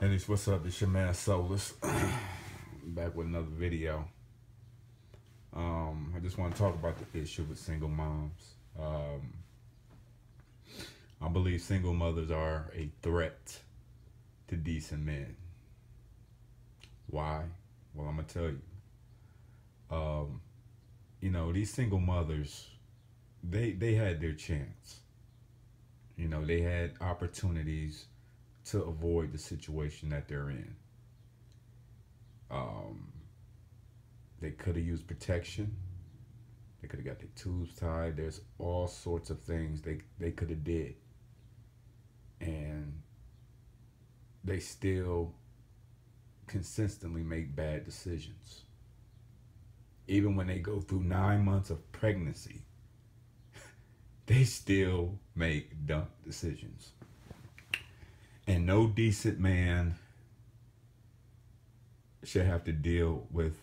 Hey, what's up? It's your man Solus. Back with another video. I just want to talk about the issue with single moms. I believe single mothers are a threat to decent men. Why? Well, I'm gonna tell you. Um, these single mothers, they had their chance. They had opportunities to avoid the situation that they're in. Um, they could have used protection. They could have got their tubes tied. There's all sorts of things they could have did, and they still consistently make bad decisions. Even when they go through 9 months of pregnancy, they still make dumb decisions. And no decent man should have to deal with,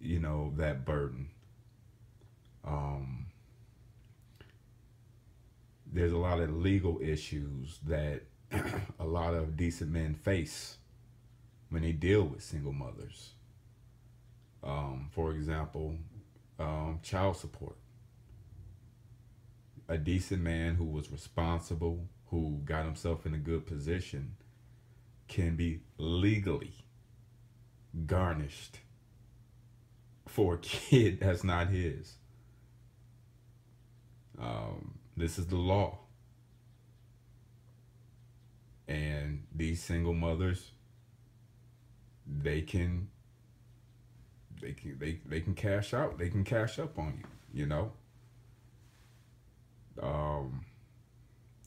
that burden. There's a lot of legal issues that a lot of decent men face when they deal with single mothers. For example, child support. A decent man who was responsible, who got himself in a good position, can be legally garnished for a kid that's not his. This is the law. And these single mothers, they can cash out. They can cash up on you.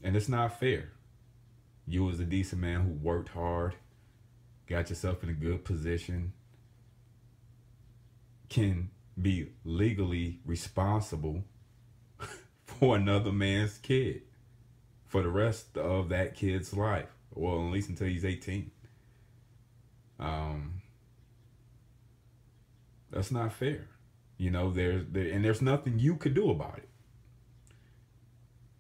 And it's not fair. You as a decent man who worked hard, got yourself in a good position, can be legally responsible for another man's kid for the rest of that kid's life. Well, at least until he's 18. That's not fair. There's nothing you could do about it.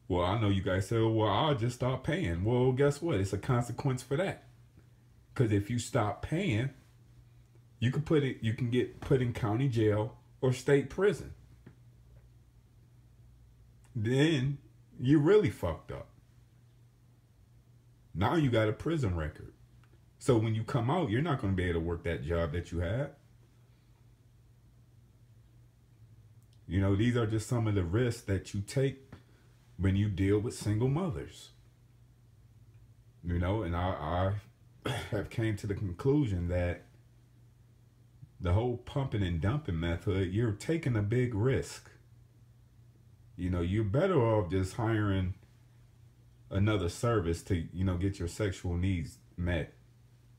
Well, I know you guys say, well, I'll just stop paying. Well, guess what? It's a consequence for that. Because if you stop paying, you can get put in county jail or state prison. Then you really fucked up. Now you got a prison record. So when you come out, you're not going to be able to work that job that you had. These are just some of the risks that you take when you deal with single mothers. And I have came to the conclusion that the whole pumping and dumping method, you're taking a big risk. You're better off just hiring another service to, get your sexual needs met,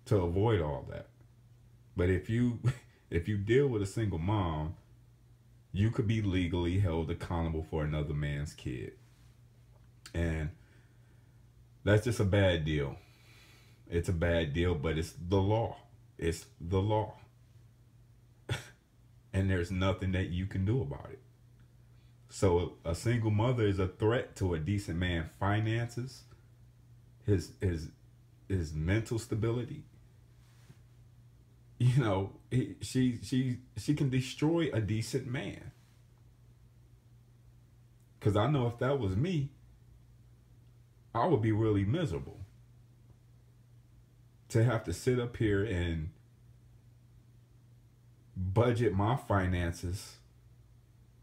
to avoid all that. But if you deal with a single mom, you could be legally held accountable for another man's kid. And that's just a bad deal. It's a bad deal, but it's the law. It's the law. And there's nothing that you can do about it. So a single mother is a threat to a decent man's finances, his mental stability. She can destroy a decent man. Because I know if that was me, I would be really miserable to have to sit up here and budget my finances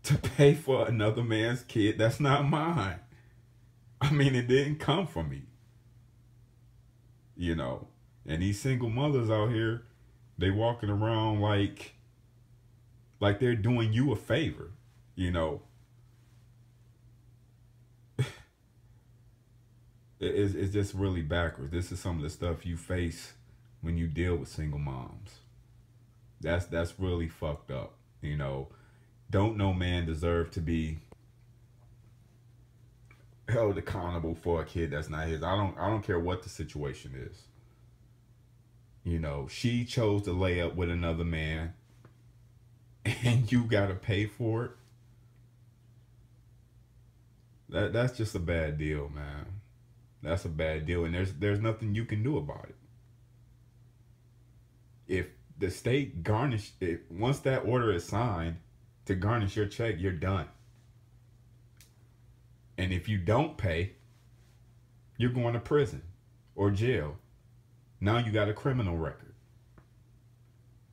to pay for another man's kid that's not mine. I mean, it didn't come from me. And these single mothers out here, they walking around like they're doing you a favor. It's just really backwards. This is some of the stuff you face when you deal with single moms. That's really fucked up. Don't no man deserve to be held accountable for a kid that's not his. I don't care what the situation is. She chose to lay up with another man and you gotta pay for it. That's just a bad deal, man. That's a bad deal, and there's nothing you can do about it. If the state garnish it, once that order is signed to garnish your check, you're done. And if you don't pay, you're going to prison or jail. Now you got a criminal record.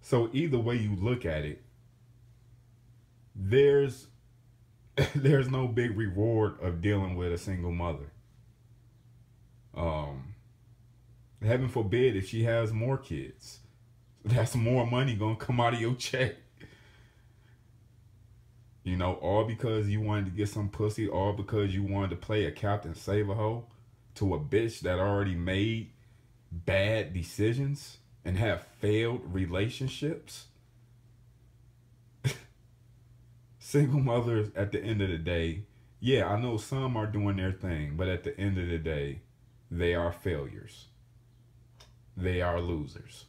So either way you look at it, there's there's no big reward of dealing with a single mother. Heaven forbid if she has more kids. That's more money gonna come out of your check. You know, all because you wanted to get some pussy, all because you wanted to play a Captain Save-A-Ho to a bitch that already made bad decisions and have failed relationships. Single mothers, at the end of the day, yeah, I know some are doing their thing, but at the end of the day, they are failures. They are losers.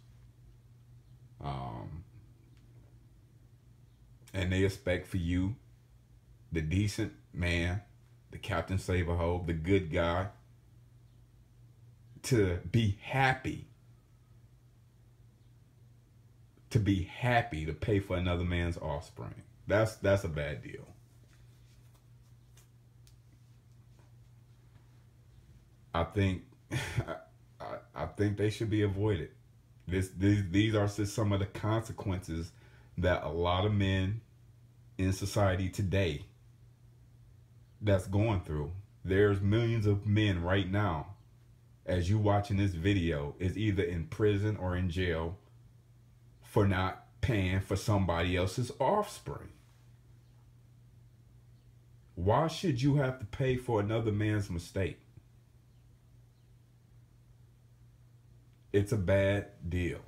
And they expect for you, the decent man, the Captain Save-A-Ho, the good guy, to be happy. To be happy to pay for another man's offspring. That's a bad deal. I think I think they should be avoided. These are just some of the consequences that a lot of men in society today that's going through. There's millions of men right now, as you watching this video, is either in prison or in jail for not paying for somebody else's offspring. Why should you have to pay for another man's mistake? It's a bad deal.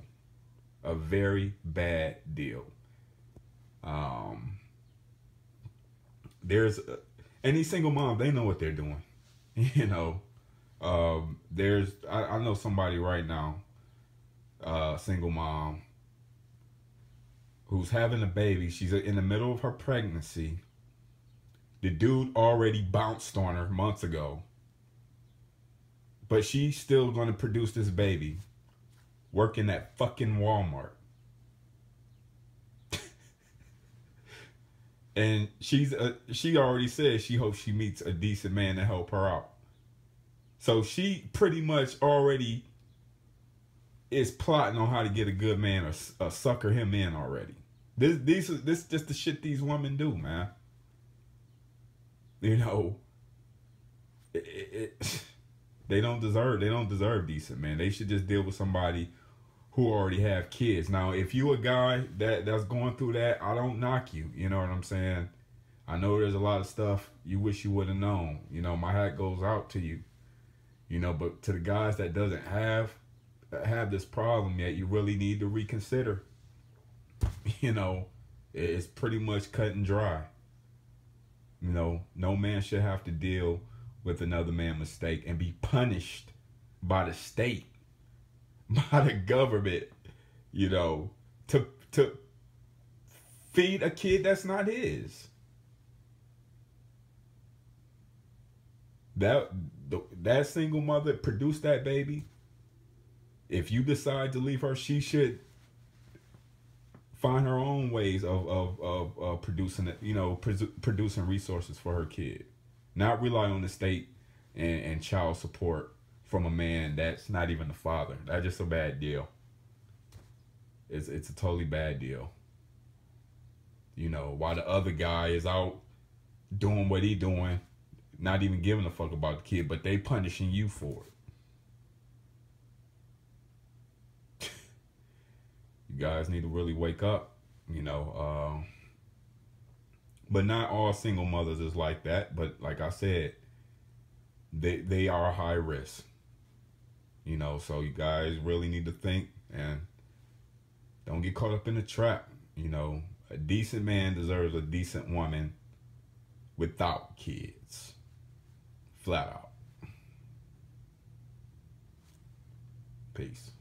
A very bad deal. And these single moms, they know what they're doing. You know, I know somebody right now, single mom, who's having a baby. She's in the middle of her pregnancy. The dude already bounced on her months ago. But she's still going to produce this baby, working at fucking Walmart. And she already said she hopes she meets a decent man to help her out. So she pretty much already is plotting on how to get a good man or sucker him in already. This is just the shit these women do, man. You know, they don't deserve decent, man. They should just deal with somebody who already have kids. Now, if you a guy that's going through that, I don't knock you. You know what I'm saying? I know there's a lot of stuff you wish you would have known. You know, my hat goes out to you. You know, but to the guys that doesn't have this problem yet, you really need to reconsider. You know, it's pretty much cut and dry. You know, no man should have to deal with another man's mistake and be punished by the state, by the government, you know, to feed a kid that's not his. That single mother produced that baby. If you decide to leave her, she should find her own ways of producing it, you know, producing resources for her kid. Not rely on the state and child support from a man that's not even the father. That's just a bad deal. It's a totally bad deal. You know, while the other guy is out doing what he doing, not even giving a fuck about the kid, but they punishing you for it. You guys need to really wake up, you know. But not all single mothers is like that. But like I said, they are high risk. You know, so you guys really need to think and don't get caught up in the trap. You know, a decent man deserves a decent woman without kids. Flat out. Peace.